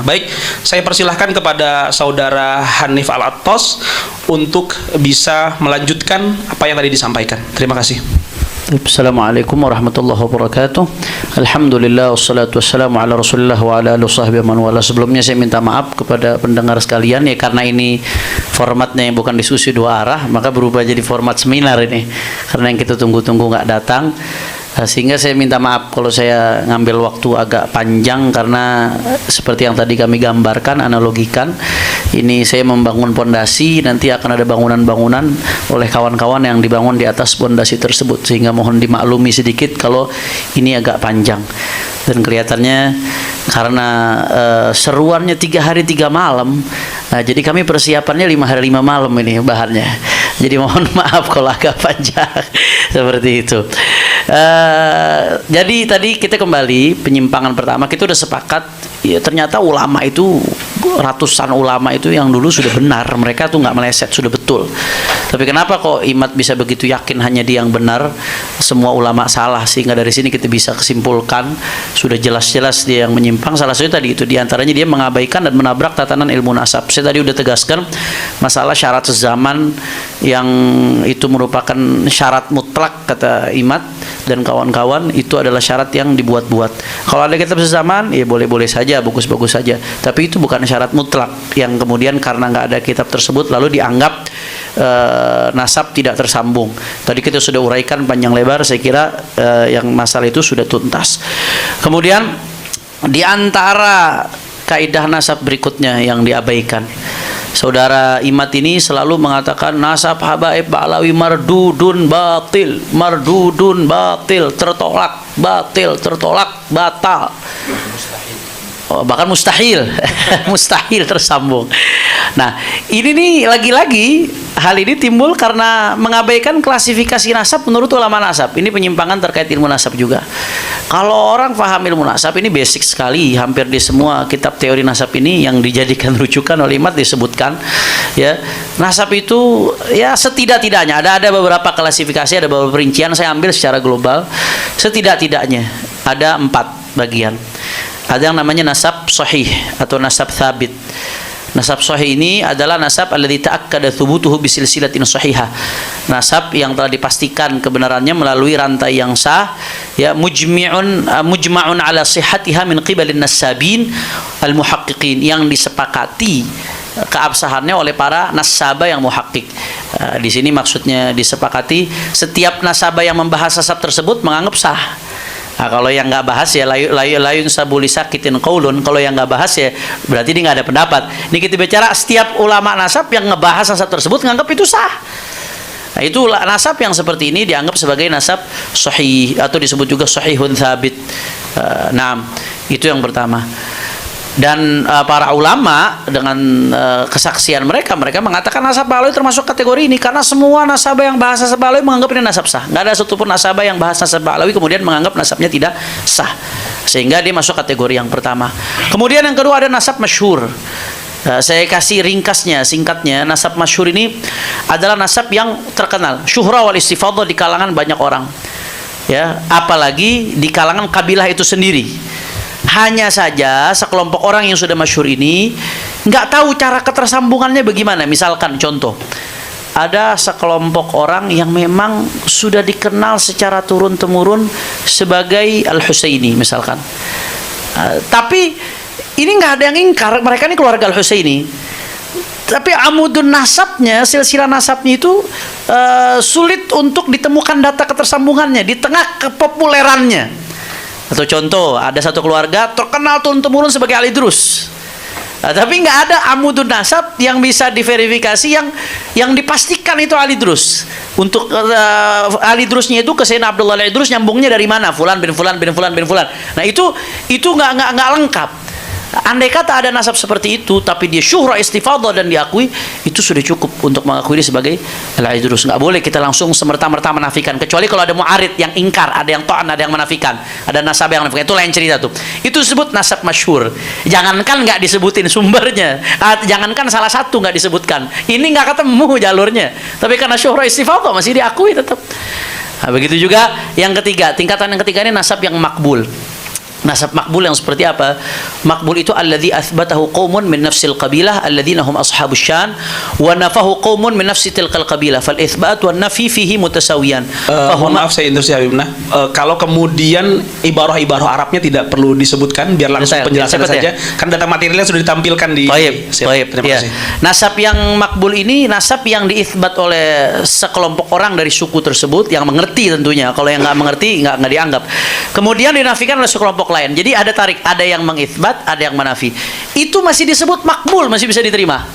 Baik, saya persilahkan kepada Saudara Hanif Al-Attos untuk bisa melanjutkan apa yang tadi disampaikan. Terima kasih. Assalamualaikum warahmatullahi wabarakatuh. Alhamdulillah wassalatu wassalamu ala Rasulillah wa ala alihi wasahbihi man wala. Sebelumnya saya minta maaf kepada pendengar sekalian ya, karena ini formatnya yang bukan diskusi dua arah, maka berubah jadi format seminar ini. Karena yang kita tunggu-tunggu nggak datang. Sehingga saya minta maaf kalau saya ngambil waktu agak panjang, karena seperti yang tadi kami gambarkan, analogikan, ini saya membangun pondasi, nanti akan ada bangunan-bangunan oleh kawan-kawan yang dibangun di atas pondasi tersebut, sehingga mohon dimaklumi sedikit kalau ini agak panjang. Dan kelihatannya karena seruannya 3 hari 3 malam, jadi kami persiapannya 5 hari 5 malam ini bahannya. Jadi mohon maaf kalau agak panjang seperti itu. Jadi tadi kita kembali penyimpangan pertama, kita udah sepakat ya, ternyata ulama itu, ratusan ulama itu yang dulu sudah benar, mereka tuh nggak meleset, sudah betul. Tapi kenapa kok Imat bisa begitu yakin hanya dia yang benar, semua ulama salah? Sehingga dari sini kita bisa kesimpulkan sudah jelas-jelas dia yang menyimpang. Salah satu tadi itu diantaranya dia mengabaikan dan menabrak tatanan ilmu nasab. Saya tadi udah tegaskan masalah syarat sezaman yang itu merupakan syarat mutlak kata Imat dan kawan-kawan, itu adalah syarat yang dibuat-buat. Kalau ada kitab sezaman ya boleh-boleh saja, bagus-bagus saja, tapi itu bukan syarat mutlak yang kemudian karena nggak ada kitab tersebut lalu dianggap nasab tidak tersambung. Tadi kita sudah uraikan panjang lebar, saya kira yang masalah itu sudah tuntas. Kemudian di antara kaidah nasab berikutnya yang diabaikan, Saudara Imat ini selalu mengatakan nasab habaib ba'lawi mardudun batil, mardudun batil, tertolak, batil, tertolak, batal. Oh, bahkan mustahil mustahil tersambung. Nah, ini nih lagi-lagi hal ini timbul karena mengabaikan klasifikasi nasab menurut ulama nasab. Ini penyimpangan terkait ilmu nasab juga. Kalau orang paham ilmu nasab ini basic sekali, hampir di semua kitab teori nasab ini yang dijadikan rujukan oleh Imat disebutkan ya, nasab itu ya setidak-tidaknya ada beberapa klasifikasi, ada beberapa perincian, saya ambil secara global. Setidak-tidaknya ada 4 bagian. Ada yang namanya nasab sahih atau nasab thabit. Nasab sahih ini adalah nasab alladzi ta'akkada thubutuhu bisilsilatin sahihah. Nasab yang telah dipastikan kebenarannya melalui rantai yang sah, ya, mujma'un ala sihhatiha min qibalin nasabin al-muhaqqiqin, yang disepakati keabsahannya oleh para nasabah yang muhakkik. Di sini maksudnya disepakati setiap nasabah yang membahas nasab tersebut menganggap sah. Nah, kalau yang nggak bahas ya layun sabuli sakitin qaulun. Kalau yang nggak bahas ya berarti dia nggak ada pendapat. Ini kita bicara setiap ulama nasab yang ngebahas nasab tersebut nganggap itu sah. Nah, itu nasab yang seperti ini dianggap sebagai nasab sahih atau disebut juga sahihun tsabit. Nah, itu yang pertama. Dan para ulama dengan kesaksian mereka mengatakan nasab ba'lawi termasuk kategori ini, karena semua nasabah yang bahas nasab ba'lawi menganggap ini nasab sah. Nggak ada satupun nasabah yang bahas nasab ba'lawi kemudian menganggap nasabnya tidak sah, sehingga dia masuk kategori yang pertama. Kemudian yang kedua ada nasab masyhur. Saya kasih ringkasnya, singkatnya. Nasab masyhur ini adalah nasab yang terkenal, syuhra wal istifadhah di kalangan banyak orang, ya, apalagi di kalangan kabilah itu sendiri. Hanya saja sekelompok orang yang sudah masyhur ini nggak tahu cara ketersambungannya bagaimana. Misalkan contoh, ada sekelompok orang yang memang sudah dikenal secara turun-temurun sebagai Al-Husaini misalkan, tapi ini nggak ada yang ingkar mereka ini keluarga Al-Husaini, tapi amudun nasabnya, silsilah nasabnya itu sulit untuk ditemukan data ketersambungannya di tengah kepopulerannya. Atau contoh, ada satu keluarga terkenal turun-temurun sebagai Ali Drus, tapi nggak ada amudun nasab yang bisa diverifikasi yang dipastikan itu Ali Drus. Untuk Ali Drusnya itu ke Sayyidina Abdullah Ali Drus nyambungnya dari mana? Fulan bin Fulan bin Fulan bin Fulan. Nah itu nggak lengkap. Andai kata ada nasab seperti itu, tapi dia syuhra istifadhah dan diakui, itu sudah cukup untuk mengakui dia sebagai al-idrus. Nggak boleh kita langsung semerta-merta menafikan, kecuali kalau ada mu'arid yang ingkar, ada yang ta'an, ada yang menafikan, ada nasab yang menafikan. Itu lain cerita tuh. Itu disebut nasab masyhur. Jangankan nggak disebutin sumbernya, jangankan salah satu nggak disebutkan, ini nggak ketemu jalurnya, tapi karena syuhra istifadhah masih diakui tetap. Nah, begitu juga yang ketiga, tingkatan yang ketiga ini nasab yang makbul. Nasab makbul yang seperti apa? Makbul itu alladzi athbatahu qaumun min nafsil qabilah alladzina hum ashabus syan wa nafahu qaumun min nafsi tilkal qabilah fal itsbat wan nafi fihi mutasawiyan. Mohon maaf saya interupsi Habibna. Kalau kemudian ibarah-ibarah Arabnya tidak perlu disebutkan, biar langsung penjelasan saja. Kan data materialnya sudah ditampilkan di. Baik. Terima kasih. Nasab yang makbul ini nasab yang diitsbat oleh sekelompok orang dari suku tersebut yang mengerti tentunya. Kalau yang nggak mengerti nggak dianggap. Kemudian dinafikan oleh sekelompok lain. Jadi ada tarik, ada yang mengitsbat, ada yang menafi. Itu masih disebut makbul, masih bisa diterima.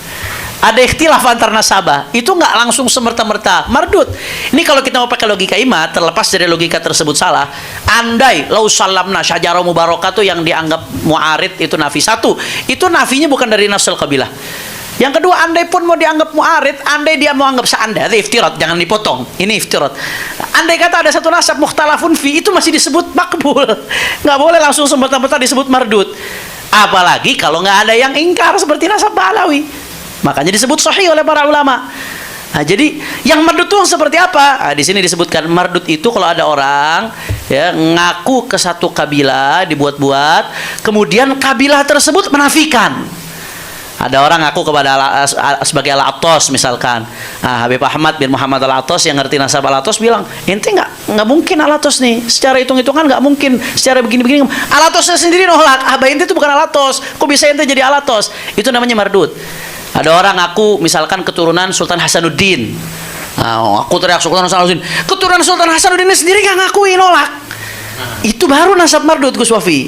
Ada ikhtilaf antar nasabah, itu nggak langsung semerta-merta mardud. Ini kalau kita mau pakai logika imat, terlepas dari logika tersebut salah. Andai lau salamna syajarah mubarakah itu yang dianggap mu'arid itu nafi. Satu, itu nafinya bukan dari nafsul qabilah. Yang kedua, andai pun mau dianggap mu'arid, andai dia mau anggap seandai, itu iftirat, jangan dipotong. Ini iftirat. Andai kata ada satu nasab mukhtalafun fi, itu masih disebut makbul. Nggak boleh langsung semerta-merta disebut mardud. Apalagi kalau nggak ada yang ingkar seperti nasab Ba'alawi. Makanya disebut sahih oleh para ulama. Nah, jadi yang mardud itu seperti apa? Nah, di sini disebutkan mardud itu kalau ada orang ya ngaku ke satu kabilah dibuat-buat, kemudian kabilah tersebut menafikan. Ada orang ngaku kepada sebagai Al-Attas misalkan. Nah, Habib Ahmad bin Muhammad Al-Attas yang ngerti nasab Al-Attas bilang, ente nggak mungkin Al-Attas nih. Secara hitung-hitungan nggak mungkin. Secara begini-begini. Al-Attasnya sendiri nolak. Abah ente itu bukan Al-Attas. Kok bisa ente jadi Al-Attas? Itu namanya mardud. Ada orang ngaku misalkan keturunan Sultan Hasanuddin. Nah, aku teriak Sultan Hasanuddin. Keturunan Sultan Hasanuddin sendiri nggak ngakui, nolak. Itu baru nasab mardud, Gus Wafi.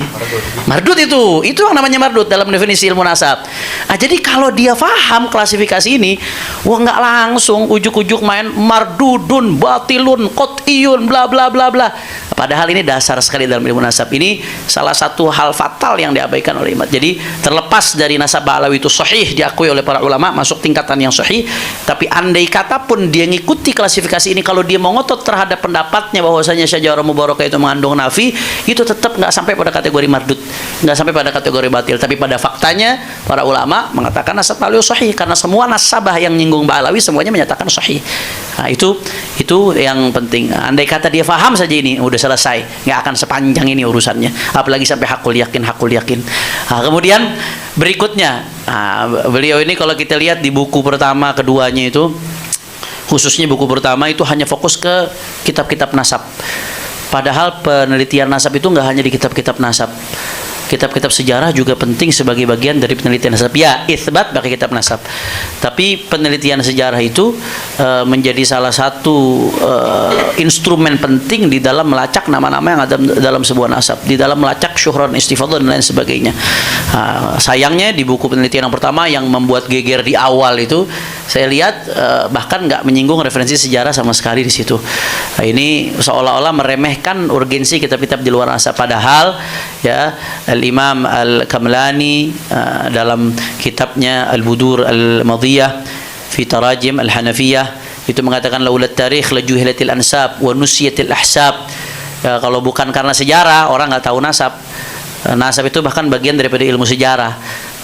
Mardud itu yang namanya mardud dalam definisi ilmu nasab. Nah, jadi kalau dia paham klasifikasi ini, wah nggak langsung ujuk-ujuk main mardudun, batilun, qot'iyun, bla bla bla bla. Padahal ini dasar sekali dalam ilmu nasab. Ini salah satu hal fatal yang diabaikan oleh umat. Jadi terlepas dari nasab Ba'alawi itu sahih diakui oleh para ulama, masuk tingkatan yang sahih, tapi andai kata pun dia ngikuti klasifikasi ini, kalau dia mau ngotot terhadap pendapatnya bahwasanya syajarah mubarakah itu mengandung nafi, itu tetap nggak sampai pada kategori mardud, nggak sampai pada kategori batil. Tapi pada faktanya para ulama mengatakan nasab Ba'alawi sahih, karena semua nasabah yang nyinggung Ba'alawi semuanya menyatakan sahih. Nah, itu yang penting. Andai kata dia faham saja ini, udah selesai, nggak akan sepanjang ini urusannya, apalagi sampai hakul yakin. Nah, kemudian berikutnya, beliau ini kalau kita lihat di buku pertama keduanya itu, khususnya buku pertama itu hanya fokus ke kitab-kitab nasab. Padahal penelitian nasab itu nggak hanya di kitab-kitab nasab. Kitab-kitab sejarah juga penting sebagai bagian dari penelitian nasab. Ya, itsbat pakai kitab nasab. Tapi penelitian sejarah itu menjadi salah satu instrumen penting di dalam melacak nama-nama yang ada dalam sebuah nasab, di dalam melacak syuhran, istifadhah dan lain sebagainya. Sayangnya di buku penelitian yang pertama yang membuat geger di awal itu, saya lihat bahkan nggak menyinggung referensi sejarah sama sekali di situ. Ini seolah-olah meremehkan urgensi kitab-kitab di luar nasab. Padahal ya Al-Imam Al-Kamlani dalam kitabnya Al-Budur Al-Madiyah fi Tarajim Al-Hanafiyah itu mengatakan laulat tarikh lajuhilatil ansab wa nusiyatil ahsab. Kalau bukan karena sejarah orang nggak tahu nasab. Nasab itu bahkan bagian daripada ilmu sejarah.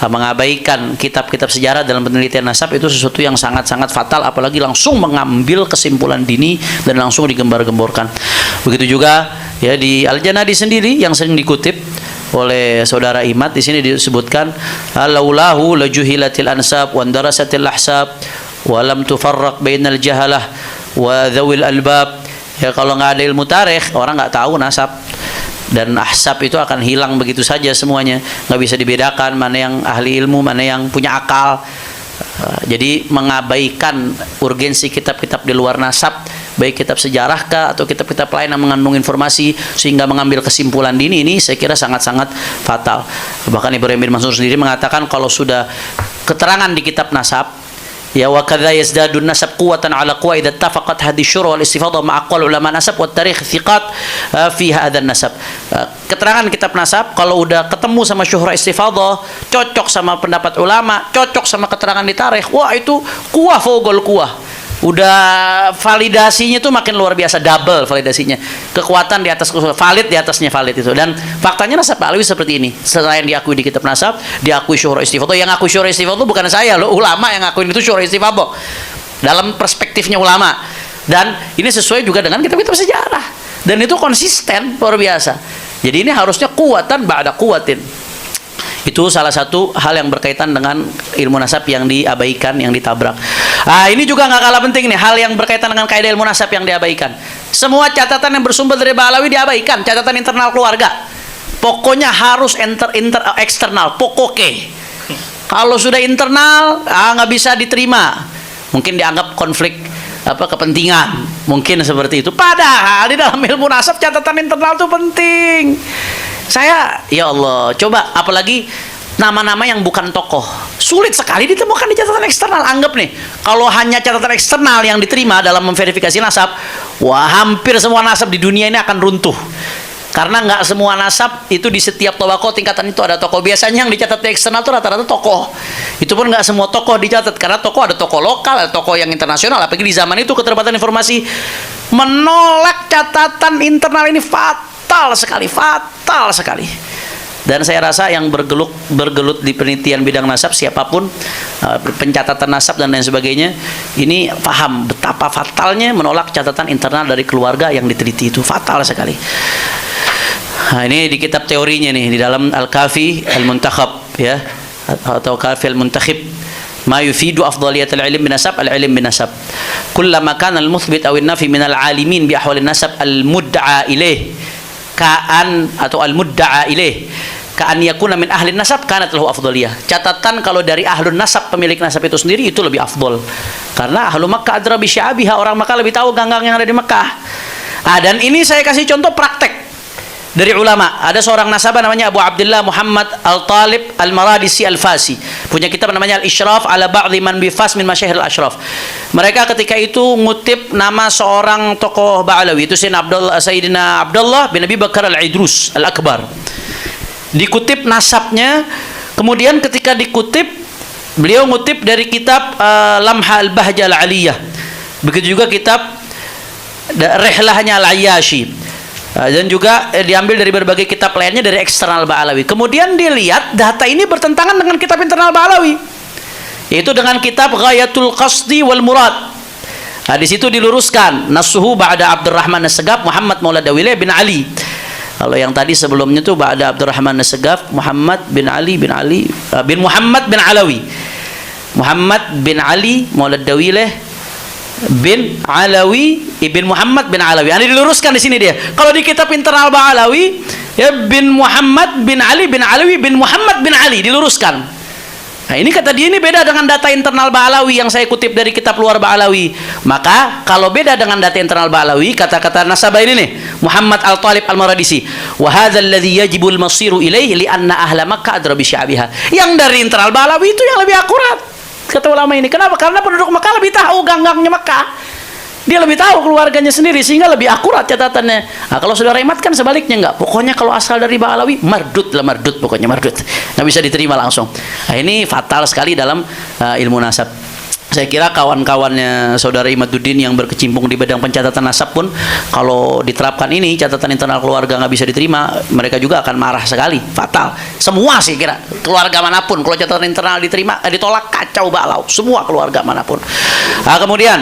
Mengabaikan kitab-kitab sejarah dalam penelitian nasab itu sesuatu yang sangat-sangat fatal, apalagi langsung mengambil kesimpulan dini dan langsung digembar-gemborkan. Begitu juga ya di Al-Janadi sendiri yang sering dikutip oleh saudara Imad, di sini disebutkan laulahu lajuhilatil ansab wa darasatil ahsab wa lam tufarraq bainal jahalah wa dzawil albab. Ya, kalau nggak ada ilmu tarikh, orang nggak tahu nasab dan ahsab itu akan hilang begitu saja semuanya, nggak bisa dibedakan mana yang ahli ilmu, mana yang punya akal. Jadi mengabaikan urgensi kitab-kitab di luar nasab, baik kitab sejarah kah atau kitab-kitab lain yang mengandung informasi sehingga mengambil kesimpulan dini, ini saya kira sangat-sangat fatal. Bahkan Ibrahim bin Mansur sendiri mengatakan kalau sudah keterangan di kitab nasab, ya wa kadza yazdadun nasab quwwatan ala quwa idza ittafaqat hadhihi syura wal istifadha ma aqwal ulama nasab wa tarikh thiqat fi hadzal nasab. Keterangan kitab nasab kalau udah ketemu sama syuhra istifadha, cocok sama pendapat ulama, cocok sama keterangan di tarikh, wah itu kuah fogol kuah. Udah validasinya tuh makin luar biasa, double validasinya. Kekuatan di atas valid, di atasnya valid itu. Dan faktanya nasab Ba'alawi seperti ini. Selain diakui di kitab nasab, diakui syuhra istifadha. Yang ngaku syuhra istifadha bukan saya loh, ulama yang ngakuin itu syuhra istifadha. Dalam perspektifnya ulama. Dan ini sesuai juga dengan kitab-kitab sejarah. Dan itu konsisten luar biasa. Jadi ini harusnya kuwatan ba'da kuwatin. Itu salah satu hal yang berkaitan dengan ilmu nasab yang diabaikan, yang ditabrak. Ini juga nggak kalah penting nih, hal yang berkaitan dengan kaidah ilmu nasab yang diabaikan. Semua catatan yang bersumber dari Ba'alawi diabaikan, catatan internal keluarga. Pokoknya harus eksternal, pokoknya. Kalau sudah internal, nggak bisa diterima. Mungkin dianggap konflik kepentingan, mungkin seperti itu. Padahal di dalam ilmu nasab catatan internal itu penting. Ya Allah, coba apalagi nama-nama yang bukan tokoh, sulit sekali ditemukan di catatan eksternal. Anggap nih, kalau hanya catatan eksternal yang diterima dalam memverifikasi nasab, hampir semua nasab di dunia ini akan runtuh. Karena nggak semua nasab itu di setiap tobako tingkatan itu ada tokoh. Biasanya yang dicatat di eksternal itu rata-rata tokoh. Itu pun nggak semua tokoh dicatat, karena tokoh ada tokoh lokal, ada tokoh yang internasional. Apalagi di zaman itu keterbatasan informasi, menolak catatan internal ini fatal sekali. Dan saya rasa yang bergelut di penelitian bidang nasab, siapapun, pencatatan nasab dan lain sebagainya, ini paham betapa fatalnya menolak catatan internal dari keluarga yang diteliti. Itu fatal sekali. Ini di kitab teorinya nih, di dalam Al-Kafi Al-Muntakhab, ya, atau Kafi Al-Muntakhib, ma yufidu afdaliyat al-ilm binasab al-ilm binasab. Kullama kana al-muthbit aw an-nafi min al-alimin bi ahwal an-nasab al-mudda'a ilaih atau al-mudda'a ilaih ka'an yakuna min ahli nasab kanat lahu afdaliyah. Catatan kalau dari ahlun nasab, pemilik nasab itu sendiri, itu lebih afdol. Karena ahlu Makkah adra bi sya'abiha, orang Makkah lebih tahu ganggang yang ada di Makkah. Dan ini saya kasih contoh praktek dari ulama. Ada seorang nasabah namanya Abu Abdullah Muhammad Al-Talib Al-Maradisi Al-Fasi, punya kitab namanya Al-Ishraf ala ba'dhi man bi Fas min masyahir al-ashraf. Mereka ketika itu ngutip nama seorang tokoh Ba'alawi, itu Sayyidina Abdullah bin Abi Bakar Al-Idrus Al-Akbar. Dikutip nasabnya, kemudian ketika dikutip, beliau ngutip dari kitab Lamha Al-Bahja Al-Aliyah. Begitu juga kitab Rihlahnya Al-Ayyashi. Dan juga diambil dari berbagai kitab lainnya dari eksternal Ba'alawi. Kemudian dilihat data ini bertentangan dengan kitab internal Ba'alawi, yaitu dengan kitab Ghayatul Qasdi wal Murad. Di situ diluruskan nasuhu ba'da Abdurrahman As-Segaf Muhammad Maula Dawileh bin Ali. Kalau yang tadi sebelumnya itu ba'da Abdurrahman As-Segaf Muhammad bin Muhammad bin Alawi. Muhammad bin Ali Maula Dawileh bin Alawi ibn Muhammad bin Alawi. Ini diluruskan di sini dia. Kalau di kitab internal Ba'alawi, ya bin Muhammad bin Ali bin Alawi bin Muhammad bin Ali, diluruskan. Nah, ini kata dia, ini beda dengan data internal Ba'alawi yang saya kutip dari kitab luar Ba'alawi. Maka kalau beda dengan data internal Ba'alawi, kata-kata nasabah ini nih, Muhammad Al-Talib Al-Maradisi, wa hadzal ladzi yajibu al-masiru ilaihi li anna ahla Makkah adra bi sya'biha. Yang dari internal Ba'alawi itu yang lebih akurat, kata ulama ini. Kenapa? Karena penduduk Mekah lebih tahu ganggangnya Mekah. Dia lebih tahu keluarganya sendiri, sehingga lebih akurat catatannya. Kalau saudara Imat kan sebaliknya, enggak. Pokoknya kalau asal dari Ba'alawi, mardut, pokoknya mardut. Nggak bisa diterima langsung. Ini fatal sekali dalam ilmu nasab. Saya kira kawan-kawannya saudara Imaduddin yang berkecimpung di bidang pencatatan nasab pun, kalau diterapkan ini catatan internal keluarga nggak bisa diterima, mereka juga akan marah sekali, fatal. Semua sih kira keluarga manapun, kalau catatan internal diterima, ditolak, kacau balau. Semua keluarga manapun. Kemudian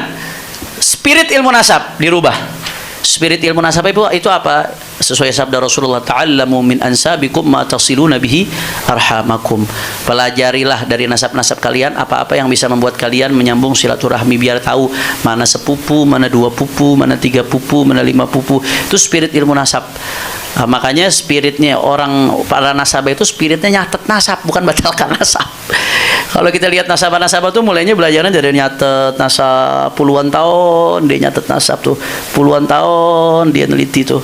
spirit ilmu nasab dirubah. Spirit ilmu nasab itu apa? Sesuai sabda Rasulullah, ta'allamu min ansabikum ma tasiluna bihi arhamakum. Pelajarilah dari nasab-nasab kalian apa-apa yang bisa membuat kalian menyambung silaturahmi, biar tahu mana sepupu, mana 2 pupu, mana 3 pupu, mana 5 pupu. Itu spirit ilmu nasab. Makanya spiritnya para nasabah itu spiritnya nyatet nasab, bukan batalkan nasab. Kalau kita lihat nasabah-nasabah tuh mulainya belajarnya dari nyatet nasab puluhan tahun, dia nyatet nasab tuh puluhan tahun, dia neliti tuh.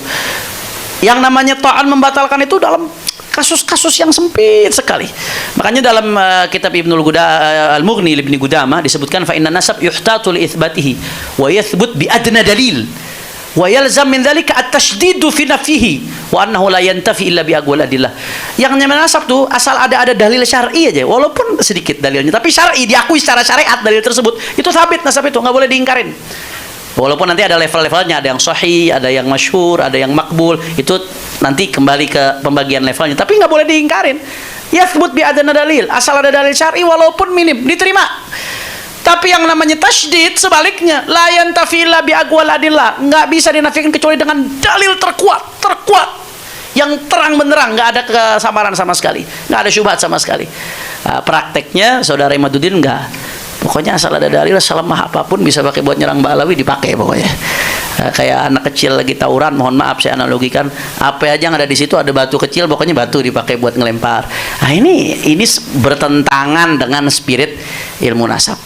Yang namanya ta'an membatalkan itu dalam kasus-kasus yang sempit sekali. Makanya dalam kitab Al-Mughni Ibnu Qudamah disebutkan fa inna nasab yuhtatu li itsbatihi wa yathbut bi adna dalil wa yalzam min dzalika at-tashdidu fi nafihi wa annahu la yantafi illa bi aqwal adillah. Yang namanya nasab tuh asal ada dalil syar'i aja, walaupun sedikit dalilnya, tapi syar'i, diakui secara syariat dalil tersebut, itu sabit nasab itu, nggak boleh diingkarin. Walaupun nanti ada level-levelnya, ada yang sahih, ada yang masyhur, ada yang makbul, itu nanti kembali ke pembagian levelnya, tapi nggak boleh diingkarin. Yathbut bi adna dalil, asal ada dalil syar'i walaupun minim, diterima. Tapi yang namanya tasydid sebaliknya, la yantafi illa bi aqwal adillah, enggak bisa dinafikan kecuali dengan dalil terkuat. yang terang benderang, nggak ada kesamaran sama sekali, nggak ada syubhat sama sekali. Prakteknya saudara Imaduddin nggak, pokoknya asal ada dalil selemah apapun bisa pakai buat nyerang Mbak Alawi, dipakai pokoknya. Kayak anak kecil lagi tawuran, mohon maaf saya analogikan, apa aja yang ada di situ, ada batu kecil, pokoknya batu dipakai buat ngelempar. Nah, ini bertentangan dengan spirit ilmu nasab.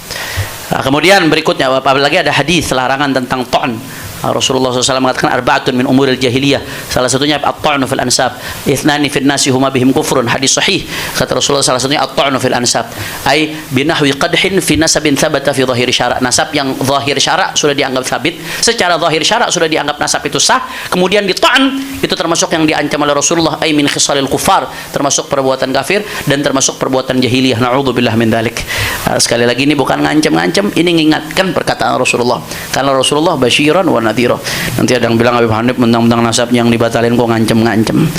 Kemudian berikutnya, apalagi ada hadis larangan tentang ta'an. Rasulullah SAW mengatakan arba'atun min umuril jahiliyah, salah satunya at-ta'nu fil ansab, ithnani fil nasi huma bihim kufrun, hadis sahih. Kata Rasulullah salah satunya at-ta'nu fil ansab, ay binahwi qadhin fi nasabin thabata fi dhahir syara', nasab yang zahir syara' sudah dianggap sabit, secara zahir syara' sudah dianggap nasab itu sah, kemudian dita'an, itu termasuk yang diancam oleh Rasulullah, ay min khisalil kufar, termasuk perbuatan kafir dan termasuk perbuatan jahiliyah, na'udzubillah min dzalik. Sekali lagi ini bukan ngancam-ngancam, ini mengingatkan perkataan Rasulullah, karena Rasulullah basyiran wa nadhira. Nanti ada yang bilang Habib Hanif mentang-mentang nasab yang dibatalin kok ngancem-ngancem.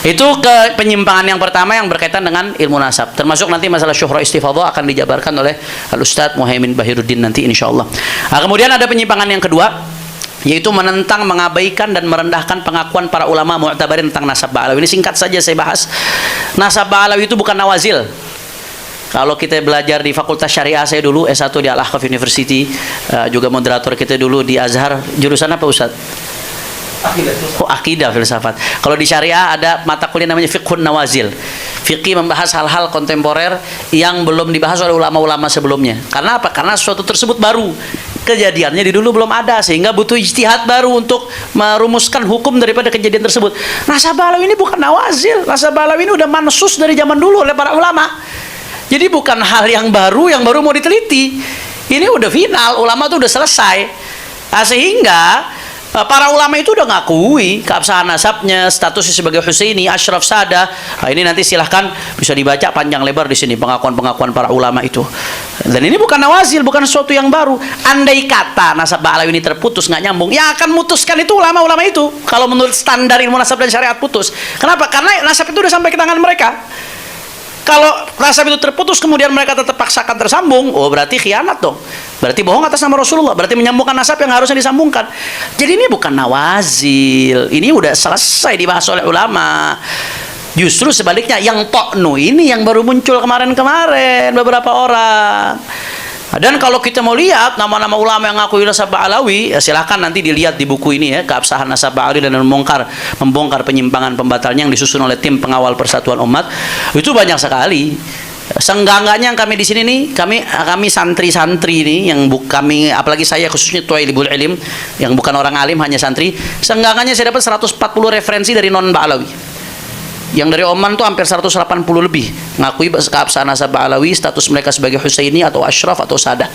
Itu ke penyimpangan yang pertama yang berkaitan dengan ilmu nasab. Termasuk nanti masalah syuhra istifadhah akan dijabarkan oleh Al-Ustaz Muhaimin Bahiruddin nanti insyaallah. Kemudian ada penyimpangan yang kedua, yaitu menentang, mengabaikan dan merendahkan pengakuan para ulama mu'tabarin tentang nasab Ba'alawi. Ini singkat saja saya bahas. Nasab Ba'alawi itu bukan nawazil. Kalau kita belajar di Fakultas Syariah, saya dulu S1 di Al-Ahqaf University, juga moderator kita dulu di Azhar, jurusan apa Ustaz? Akidah filsafat. Kalau di Syariah ada mata kuliah namanya Fiqhun Nawazil. Fikih membahas hal-hal kontemporer yang belum dibahas oleh ulama-ulama sebelumnya. Karena apa? Karena sesuatu tersebut baru. Kejadiannya di dulu belum ada, sehingga butuh ijtihad baru untuk merumuskan hukum daripada kejadian tersebut. Nasab Ba'alawi ini bukan nawazil. Nasab Ba'alawi ini udah mansus dari zaman dulu oleh para ulama. Jadi bukan hal yang baru mau diteliti. Ini udah final, ulama tuh udah selesai. Sehingga para ulama itu udah ngakui keabsahan nasabnya, statusnya sebagai Husaini, Ashraf Sada. Ini nanti silahkan bisa dibaca panjang lebar di sini pengakuan-pengakuan para ulama itu. Dan ini bukan nawazil, bukan sesuatu yang baru. Andai kata nasab Ba'alawi ini terputus, nggak nyambung, yang akan memutuskan itu ulama-ulama itu. Kalau menurut standar ilmu nasab dan syariat putus. Kenapa? Karena nasab itu udah sampai ke tangan mereka. Kalau nasab itu terputus kemudian mereka tetap paksakan tersambung, oh berarti khianat dong. Berarti bohong atas nama Rasulullah, berarti menyambungkan nasab yang harusnya disambungkan. Jadi ini bukan nawazil, ini udah selesai dibahas oleh ulama. Justru sebaliknya, yang ta'nu ini yang baru muncul kemarin-kemarin beberapa orang. Dan kalau kita mau lihat nama-nama ulama yang ngaku nasab Ba'alawi, ya silahkan nanti dilihat di buku ini ya, keabsahan nasab Ba'alawi dan membongkar penyimpangan pembatalnya yang disusun oleh tim pengawal persatuan umat. Itu banyak sekali. Seenggak-enggaknya yang kami di sini nih, kami santri-santri nih yang kami, apalagi saya khususnya Tuailibul Ilim yang bukan orang alim, hanya santri, seenggak-enggaknya saya dapat 140 referensi dari non Ba'alawi. Yang dari Oman tuh hampir 180 lebih ngakui keabsahan nasab Ba'alawi, status mereka sebagai Husaini atau Ashraf atau Sada.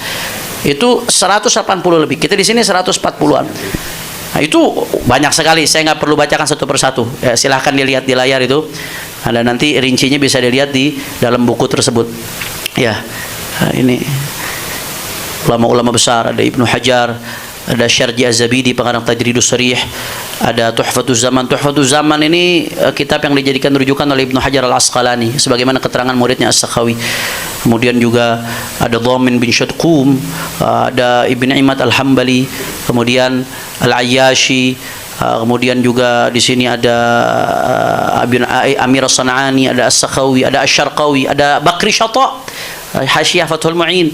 Itu 180 lebih. Kita di sini 140-an. Nah, itu banyak sekali. Saya nggak perlu bacakan satu persatu. Ya, silahkan dilihat di layar itu. Ada nanti rincinya bisa dilihat di dalam buku tersebut. Ya, ini ulama-ulama besar, ada Ibnu Hajar, ada Syarji Az-Zabidi pengarang Tajridus Sharih, ada Tuhfatuz Zaman. Tuhfatuz Zaman ini kitab yang dijadikan rujukan oleh Ibnu Hajar Al-Asqalani sebagaimana keterangan muridnya As-Sakhawi. Kemudian juga ada Dhamin bin Syadqum, ada Ibn Imad Al-Hambali, kemudian Al-Ayyashi, kemudian juga di sini ada Amir As-San'ani, ada As-Sakhawi, ada Asy-Syarqawi, ada Bakri Syata, Hasyiyah Fathul Mu'in,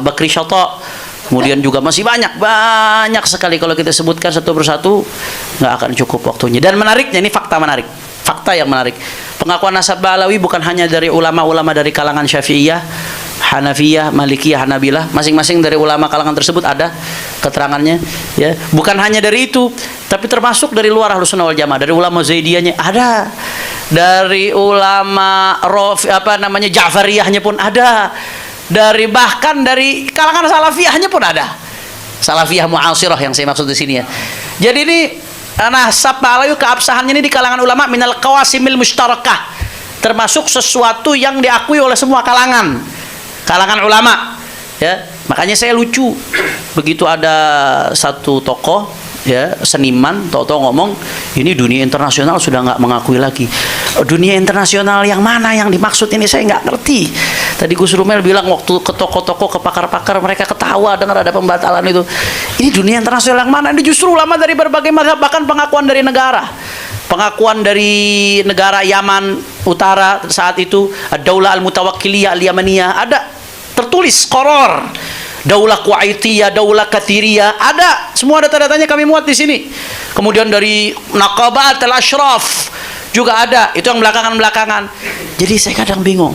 Bakri Syata. Kemudian juga masih banyak sekali kalau kita sebutkan satu persatu nggak akan cukup waktunya. Dan menariknya, ini fakta yang menarik. Pengakuan nasab Ba'alawi bukan hanya dari ulama-ulama dari kalangan Syafi'iyah, Hanafiyah, Malikiyah, Hanabilah. Masing-masing dari ulama kalangan tersebut ada keterangannya. Ya, bukan hanya dari itu, tapi termasuk dari luar Ahlussunnah wal Jamaah, dari ulama Zaidiyahnya ada, dari ulama Ja'fariyahnya pun ada. Bahkan dari kalangan salafiyahnya pun ada. Salafiyah mu'asirah yang saya maksud di sini ya. Jadi ini nasab Ba'alawi keabsahannya ini di kalangan ulama minal qawasimil mushtarakah, termasuk sesuatu yang diakui oleh semua kalangan ulama ya. Makanya saya lucu begitu ada satu tokoh ya, seniman tahu-tahu ngomong ini dunia internasional sudah nggak mengakui lagi. Dunia internasional yang mana yang dimaksud ini saya nggak ngerti. Tadi Gus Rumel bilang waktu ke toko-toko, ke pakar-pakar, mereka ketawa dengar ada pembatalan itu. Ini dunia internasional yang mana? Ini justru ulama dari berbagai mazhab, bahkan pengakuan dari negara. pengakuan dari negara Yaman Utara saat itu, Daulah Al-Mutawakkiliyah Al-Yamaniyah, ada tertulis Qoror. Daulah Kuwaitiyah, Daulah Katiriyah, ada, semua data-datanya kami muat di sini. Kemudian dari Naqabat Al-Ashraf juga ada, itu yang belakangan-belakangan. Jadi saya kadang bingung,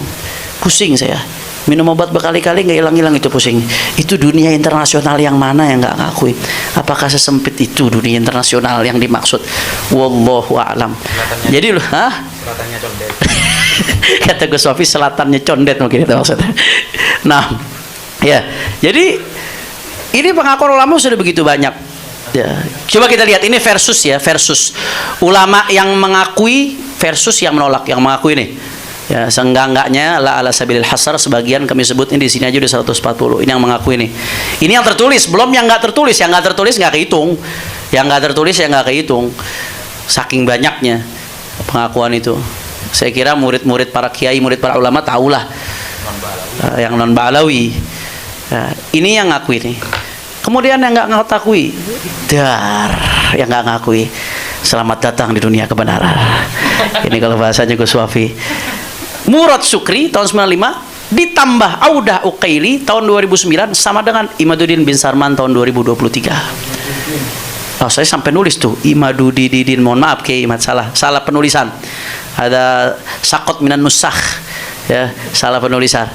pusing saya. Minum obat berkali-kali nggak hilang-hilang itu pusing. Itu dunia internasional yang mana yang nggak ngakui? Apakah sesempit itu dunia internasional yang dimaksud? Wallahu a'lam. Jadi loh, Selatannya condet. kata Gus Sofi, selatannya condet mungkin itu maksudnya. Nah, ya, jadi ini pengakuan ulama sudah begitu banyak. Ya. Coba kita lihat ini versus ulama yang mengakui versus yang menolak. Yang mengakui nih, ya, seenggak-enggaknya la ala sabilil hasar, sebagian kami sebut ini di sini aja udah 140. Ini yang mengakui nih. Ini yang tertulis, belum yang nggak tertulis. Yang nggak tertulis nggak kehitung. Yang nggak tertulis ya nggak kehitung. Saking banyaknya pengakuan itu. Saya kira murid-murid para kiai, murid para ulama tahulah. Yang non Ba'alawi. Nah, ini yang ngakui nih. Kemudian yang nggak ngakui, yang nggak ngakui, selamat datang di dunia kebenaran. Ini kalau bahasanya Gus Wafi. Murad Sukri tahun 95 ditambah Audah Uqaili tahun 2009 sama dengan Imaduddin bin Sarman tahun 2023. Oh, saya sampai nulis tuh Imaduddin, mohon maaf Kiai Imad, salah penulisan. Ada sakot minan nusakh, ya, salah penulisan.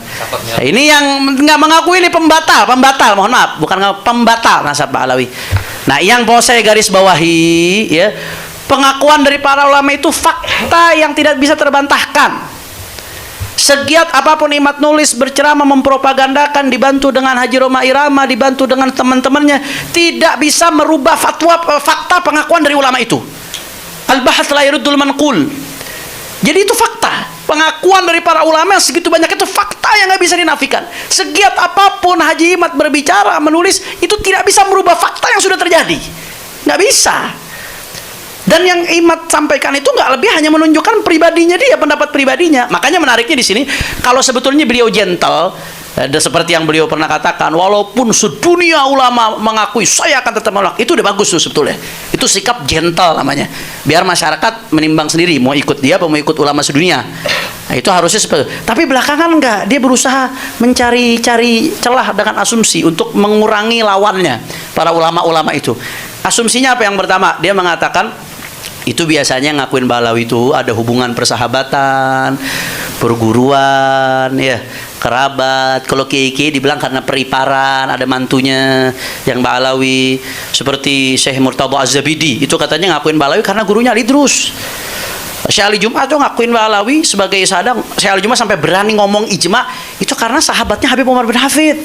Nah, ini yang nggak mengakui, ini pembatal, mohon maaf, bukan pembatal nasab Ba'alawi. Nah, yang mau saya garis bawahi, ya, pengakuan dari para ulama itu fakta yang tidak bisa terbantahkan. Segiat apapun Imad nulis, berceramah, mempropagandakan, dibantu dengan Haji Roma Irama, dibantu dengan teman-temannya, tidak bisa merubah fakta pengakuan dari ulama itu. Al-bahats la yaruddul manqul. Jadi itu fakta. Pengakuan dari para ulama yang segitu banyak itu fakta yang nggak bisa dinafikan. Segiat apapun Haji Imad berbicara, menulis, itu tidak bisa merubah fakta yang sudah terjadi. Nggak bisa. Dan yang Imad sampaikan itu nggak lebih hanya menunjukkan pribadinya dia, pendapat pribadinya. Makanya menariknya di sini, kalau sebetulnya beliau gentle, seperti yang beliau pernah katakan, walaupun sedunia ulama mengakui, saya akan tetap menolak. Itu udah bagus tuh sebetulnya. Itu sikap gentle namanya. Biar masyarakat menimbang sendiri, mau ikut dia apa mau ikut ulama sedunia. Nah, itu harusnya seperti itu. Tapi belakangan enggak, dia berusaha mencari celah dengan asumsi untuk mengurangi lawannya, para ulama-ulama itu. Asumsinya apa? Yang pertama, dia mengatakan itu biasanya ngakuin Ba'alawi itu ada hubungan persahabatan, perguruan, ya, kerabat. Kalau kiai-kiai dibilang karena periparan, ada mantunya yang Ba'alawi, seperti Syekh Murtadha Az-Zabidi, itu katanya ngakuin Ba'alawi karena gurunya Ali Idrus. Syekh Ali Jum'ah tuh ngakuin Ba'alawi sebagai sadang. Syekh Ali Jum'ah sampai berani ngomong ijma, itu karena sahabatnya Habib Umar bin Hafid.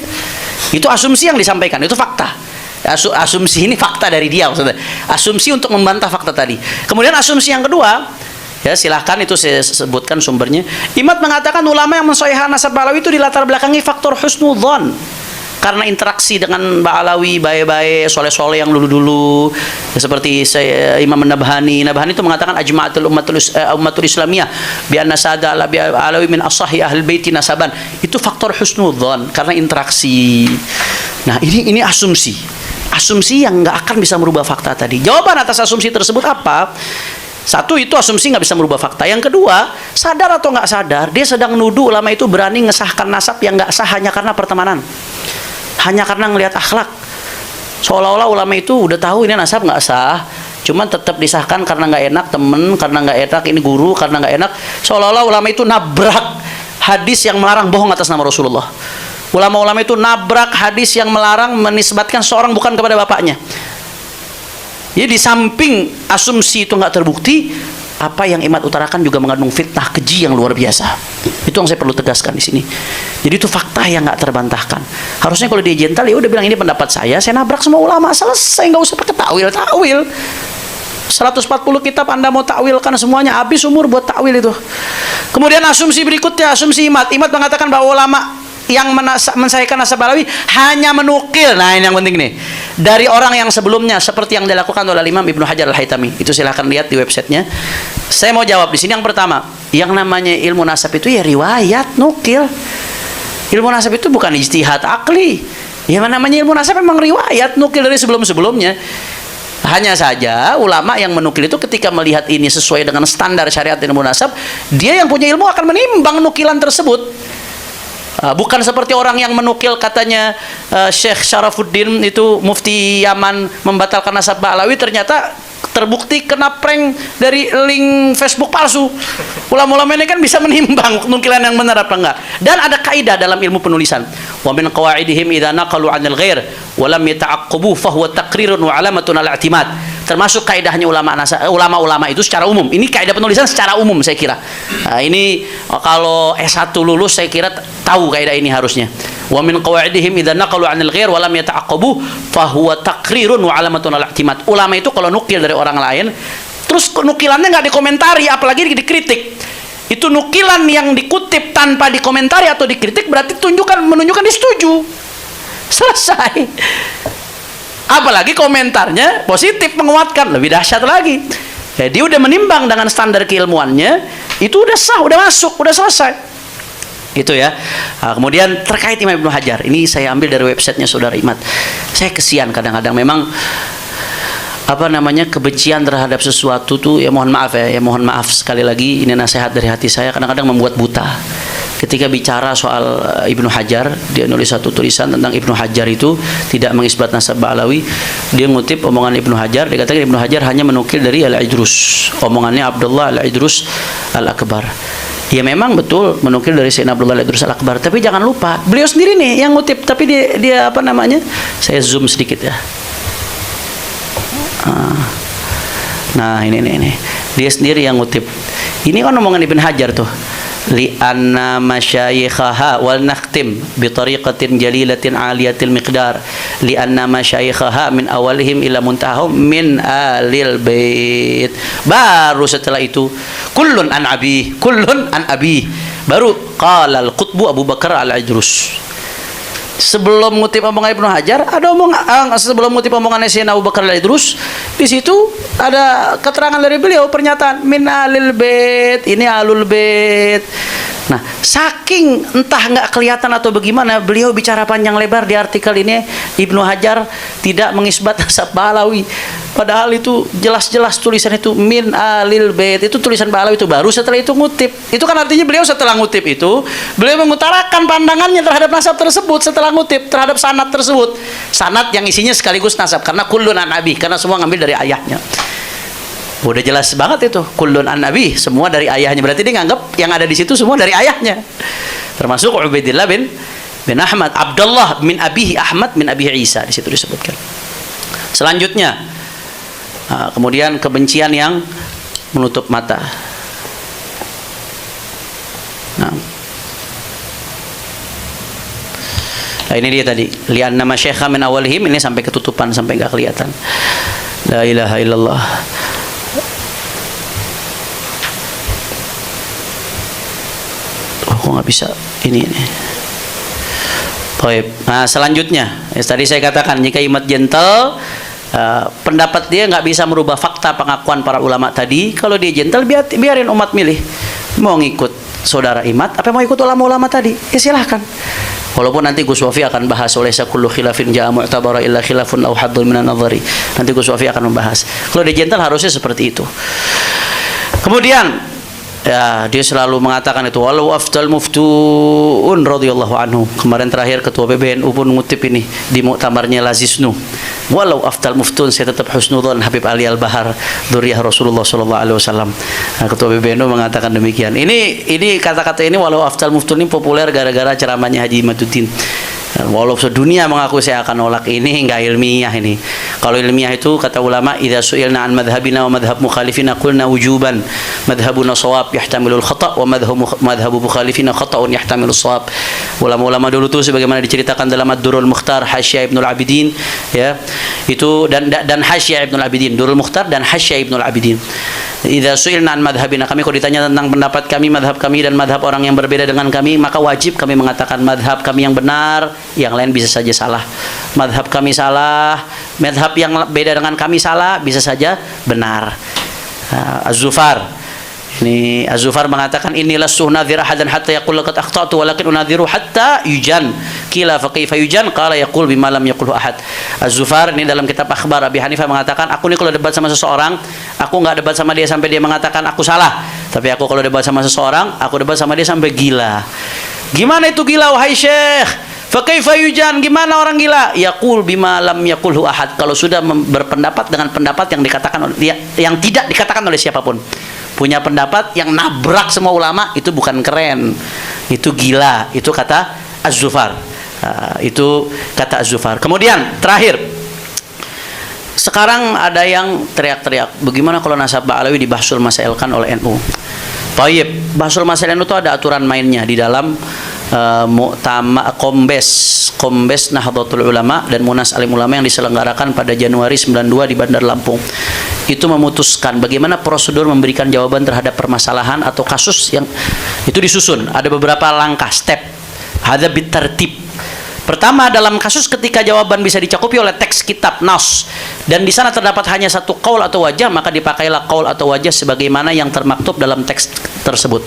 Itu asumsi yang disampaikan, itu fakta. Asumsi ini fakta dari dia maksudnya. Asumsi untuk membantah fakta tadi. Kemudian asumsi yang kedua, ya silahkan itu saya sebutkan sumbernya. Imad mengatakan ulama yang mensahihkan nasab Ba'alawi itu dilatar belakangi faktor husnudzon. Karena interaksi dengan Ba'alawi, baik-baik, soleh-soleh yang dulu-dulu, ya, seperti Imam Nabhani itu mengatakan ajma'atul ummatul islamiyah bi anna sada Ba'alawi min ashahi ahli baiti nasaban. Itu faktor husnudzon karena interaksi. Nah, ini asumsi yang nggak akan bisa merubah fakta tadi. Jawaban atas asumsi tersebut apa? Satu, itu asumsi nggak bisa merubah fakta. Yang kedua, sadar atau nggak sadar, dia sedang nuduh ulama itu berani ngesahkan nasab yang nggak sah hanya karena pertemanan, hanya karena ngelihat akhlak. Seolah-olah ulama itu udah tahu ini nasab nggak sah, cuman tetap disahkan karena nggak enak temen, karena nggak enak ini guru, karena nggak enak. Seolah-olah ulama itu nabrak hadis yang melarang bohong atas nama Rasulullah. Ulama-ulama itu nabrak hadis yang melarang menisbatkan seorang bukan kepada bapaknya. Jadi di samping asumsi itu nggak terbukti, apa yang Imad utarakan juga mengandung fitnah keji yang luar biasa. Itu yang saya perlu tegaskan di sini. Jadi itu fakta yang nggak terbantahkan. Harusnya kalau dia gentle, ya udah bilang ini pendapat saya nabrak semua ulama, selesai, nggak usah pakai takwil. 140 kitab Anda mau takwilkan semuanya, habis umur buat takwil itu. Kemudian asumsi berikutnya, asumsi Imad mengatakan bahwa ulama yang mensahihkan nasab Ba'alawi hanya menukil, nah ini yang penting nih, dari orang yang sebelumnya, seperti yang dilakukan oleh Imam Ibnu Hajar Al-Haytami. Itu silahkan lihat di websitenya. Saya mau jawab di sini. Yang pertama, yang namanya ilmu nasab itu ya riwayat, nukil. Ilmu nasab itu bukan ijtihad akli. Yang namanya ilmu nasab memang riwayat, nukil dari sebelum-sebelumnya. Hanya saja ulama yang menukil itu ketika melihat ini sesuai dengan standar syariat dan munasab, dia yang punya ilmu akan menimbang nukilan tersebut. Bukan seperti orang yang menukil katanya Syekh Syarafuddin itu mufti Yaman membatalkan nasab Ba'alawi, ternyata terbukti kena prank dari link Facebook palsu. Ulama-ulama ini kan bisa menimbang nukilan yang benar apa enggak. Dan ada kaidah dalam ilmu penulisan. Wa min qawaidihim idza naqalu 'anil ghair wa lam yata'aqqabu fa huwa taqrirun wa 'alamatun 'ala i'timad. Termasuk kaidahnya ulama-ulama itu secara umum. Ini kaidah penulisan secara umum saya kira. Ini kalau S1 lulus saya kira tahu kaidah ini harusnya. Wa min qawaidihim idza naqalu 'anil ghair wa lam yata'aqqabu fa huwa taqrirun wa 'alamatun 'ala i'timad. Ulama itu kalau nukil dari orang lain terus nukilannya nggak dikomentari apalagi dikritik, itu nukilan yang dikutip tanpa dikomentari atau dikritik berarti menunjukkan disetuju, selesai. Apalagi komentarnya positif menguatkan, lebih dahsyat lagi. Jadi udah menimbang dengan standar keilmuannya, itu udah sah, udah masuk, udah selesai. Itu ya. Nah, kemudian terkait Imam Ibnu Hajar, ini saya ambil dari websitenya Saudara Imat. Saya kesian kadang-kadang memang kebencian terhadap sesuatu tuh ya mohon maaf sekali lagi, ini nasihat dari hati saya, kadang-kadang membuat buta. Ketika bicara soal Ibnu Hajar, dia nulis satu tulisan tentang Ibnu Hajar itu tidak mengisbat nasab Ba'alawi. Dia ngutip omongan Ibnu Hajar, dia katakan Ibnu Hajar hanya menukil dari Al-Idrus, omongannya Abdullah Al-Idrus Al-Akbar. Ya memang betul menukil dari Sayyidina Abdullah Al-Idrus Al-Akbar, tapi jangan lupa beliau sendiri nih yang ngutip, tapi dia saya zoom sedikit ya. Nah ini dia sendiri yang ngutip. Ini kan omongan Ibn Hajar tuh. Li'anna masyayikhaha wal nakhtim bi tariqatin jalilatin aliyatil miqdar li'anna masyayikhaha min awalihim ila muntahum min alil bait. Baru setelah itu kullun an abi baru qala al-qutbu Abu Bakar al-Idrus. Sebelum ngutip omongan Ibnu Hajar, sebelum ngutip omongan Sayyidina Abu Bakar al-Idrus, di situ ada keterangan dari beliau, pernyataan min alil bait, ini alul bait. Nah, saking entah nggak kelihatan atau bagaimana, beliau bicara panjang lebar di artikel ini, Ibnu Hajar tidak mengisbat nasab Ba'alawi. Padahal itu jelas-jelas tulisan itu min alil bait, itu tulisan Ba'alawi itu baru setelah itu ngutip. Itu kan artinya beliau setelah ngutip itu, beliau mengutarakan pandangannya terhadap nasab tersebut setelah ngutip, terhadap sanad tersebut. Sanad yang isinya sekaligus nasab, karena kullun an abi, karena semua ngambil dari ayahnya. Udah jelas banget itu, kullun an nabi, semua dari ayahnya. Berarti dia nganggap yang ada di situ semua dari ayahnya. Termasuk Ubaidillah bin Ahmad, Abdullah min abihi Ahmad min abihi Isa, di situ disebutkan. Selanjutnya, kemudian kebencian yang menutup mata. Nah, ini dia tadi, li'anna masyayikha min awalihim, ini sampai ketutupan, sampai enggak kelihatan. La ilaha illallah. Kok nggak bisa ini. Baik. Nah, selanjutnya tadi saya katakan jika Imat gentle, pendapat dia nggak bisa merubah fakta pengakuan para ulama tadi. Kalau dia gentle, biarin umat milih mau ngikut saudara Imat apa mau ikut ulama-ulama tadi, ya silahkan. Walaupun nanti Gus Wafi akan bahas oleh kullu khilafin ja'a mu'tabara illa khilafun aw haddun minan nadhari. Nanti Gus Wafi akan membahas. Kalau dia gentle harusnya seperti itu. Kemudian ya, dia selalu mengatakan itu walau afdal muftuun radhiyallahu anhu. Kemarin terakhir ketua PBNU pun ngutip ini di muktamarnya Lazisnu. Walau afdal muftun, saya tetap husnudzon Habib Ali Al-Bahar, dzurriyyah Rasulullah sallallahu alaihi wasallam. Nah, ketua PBNU mengatakan demikian. Ini kata-kata ini walau afdal muftun ini populer gara-gara ceramahnya Haji Imaduddin. Walau sedunia mengaku saya akan nolak ini, enggak ilmiah ini. Kalau ilmiah itu kata ulama, idza su'ilna an madhhabina wa madhhab mukhalifina qulna wujuban. Madhhabuna shawab yahtamilul khata' wa madhhabu mukhalifina khata'un yahtamilus shawab. Ulama-ulama dulu tuh sebagaimana diceritakan dalam Ad-Durrul Mukhtar Hasyah Ibnul Abidin, ya. Itu dan Hasyah Ibnul Abidin, Durrul Mukhtar dan Hasyah Ibnul Abidin. Idza su'ilna an madhhabina, kami kalau ditanya tentang pendapat kami, madhab kami dan madhab orang yang berbeda dengan kami, maka wajib kami mengatakan madhab kami yang benar, yang lain bisa saja salah. Madhab kami salah, madhab yang beda dengan kami salah, bisa saja benar. Az-Zufar, ini Az-Zufar mengatakan inilah sunnah nadhir ahadan hatta yaqul laqad akhtatu walakin unadhiru hatta yujan. Qila fa kaifa yujan? Qala yaqul bima lam yaqulhu ahad. Az-Zufar ini dalam kitab Akhbar Abi Hanifah mengatakan, aku nih kalau debat sama seseorang, aku nggak debat sama dia sampai dia mengatakan aku salah. Tapi aku kalau debat sama seseorang, aku debat sama dia sampai gila. Gimana itu gila wahai Syekh? Fa kaifa yujan? Gimana orang gila? Yaqul bima lam yaqulhu ahad. Kalau sudah berpendapat dengan pendapat yang dikatakan yang tidak dikatakan oleh siapapun. Punya pendapat yang nabrak semua ulama, itu bukan keren. Itu gila. Itu kata Az-Zufar. Itu kata Az-Zufar. Kemudian terakhir, sekarang ada yang teriak-teriak, bagaimana kalau nasab Ba'alawi dibahsul masailkan oleh NU? Tayyib, bahsul masail NU itu ada aturan mainnya di dalam Kombes Nahdlatul Ulama dan Munas Alim Ulama yang diselenggarakan pada Januari 92 di Bandar Lampung. Itu memutuskan bagaimana prosedur memberikan jawaban terhadap permasalahan atau kasus yang itu disusun. Ada beberapa langkah, step. Hadza bitartib. Pertama, dalam kasus ketika jawaban bisa dicakupi oleh teks kitab nas dan di sana terdapat hanya satu qaul atau wajah, maka dipakailah qaul atau wajah sebagaimana yang termaktub dalam teks tersebut.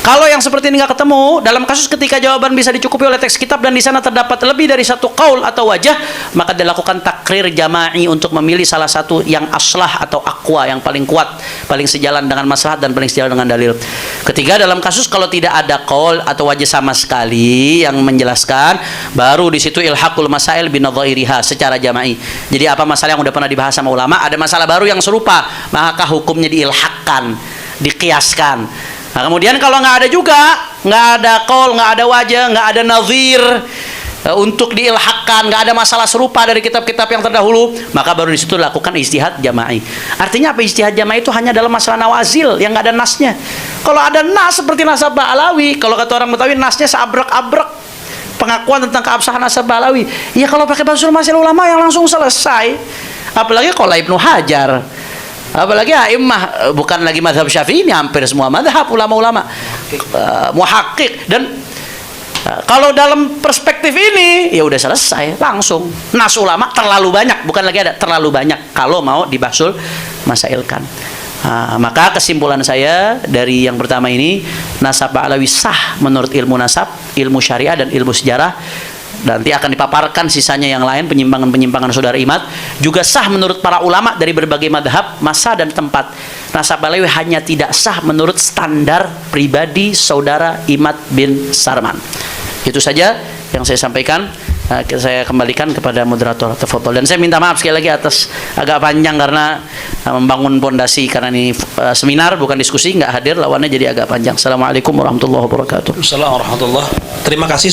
Kalau yang seperti ini nggak ketemu, dalam kasus ketika jawaban bisa dicukupi oleh teks kitab dan di sana terdapat lebih dari satu qaul atau wajah, maka dilakukan takrir jama'i untuk memilih salah satu yang aslah atau aqwa, yang paling kuat, paling sejalan dengan maslahat dan paling sejalan dengan dalil. Ketiga, dalam kasus kalau tidak ada qaul atau wajah sama sekali yang menjelaskan, baru di situ ilhaqul masail binadhairiha secara jama'i. Jadi apa masalah yang udah pernah dibahas sama ulama, ada masalah baru yang serupa, maka hukumnya diilhaqkan, dikiaskan. Nah, kemudian kalau nggak ada juga, nggak ada qaul, nggak ada wajah, nggak ada nazir untuk diilhaqkan, nggak ada masalah serupa dari kitab-kitab yang terdahulu, maka baru di situ lakukan ijtihad jama'i. Artinya apa ijtihad jama'i? Itu hanya dalam masalah nawazil yang nggak ada nasnya. Kalau ada nas seperti nasab Ba'alawi, kalau kata orang Betawi nasnya seabrek-abrek pengakuan tentang keabsahan nasab Ba'alawi. Ya kalau pakai bahsul masail ulama yang langsung selesai. Apalagi kalau Ibnu Hajar. Apalagi a'immah, bukan lagi mazhab Syafi'i, ini hampir semua mazhab ulama-ulama muhaqqiq. Dan kalau dalam perspektif ini ya udah selesai langsung. Nas ulama terlalu banyak, bukan lagi ada, terlalu banyak kalau mau dibahsul masailkan. Maka kesimpulan saya dari yang pertama ini, nasab Ba'alawi sah menurut ilmu nasab, ilmu syariah dan ilmu sejarah. Nanti akan dipaparkan sisanya yang lain, penyimpangan-penyimpangan saudara Imad. Juga sah menurut para ulama dari berbagai madhab, masa dan tempat. Nasab Ba'alawi hanya tidak sah menurut standar pribadi saudara Imad bin Sarman. Itu saja yang saya sampaikan. Saya kembalikan kepada moderator tafadhol. Dan saya minta maaf sekali lagi atas agak panjang karena membangun pondasi, karena ini seminar bukan diskusi, nggak hadir lawannya jadi agak panjang. Assalamualaikum warahmatullahi wabarakatuh. Assalamualaikum warahmatullahi wabarakatuh. Terima kasih.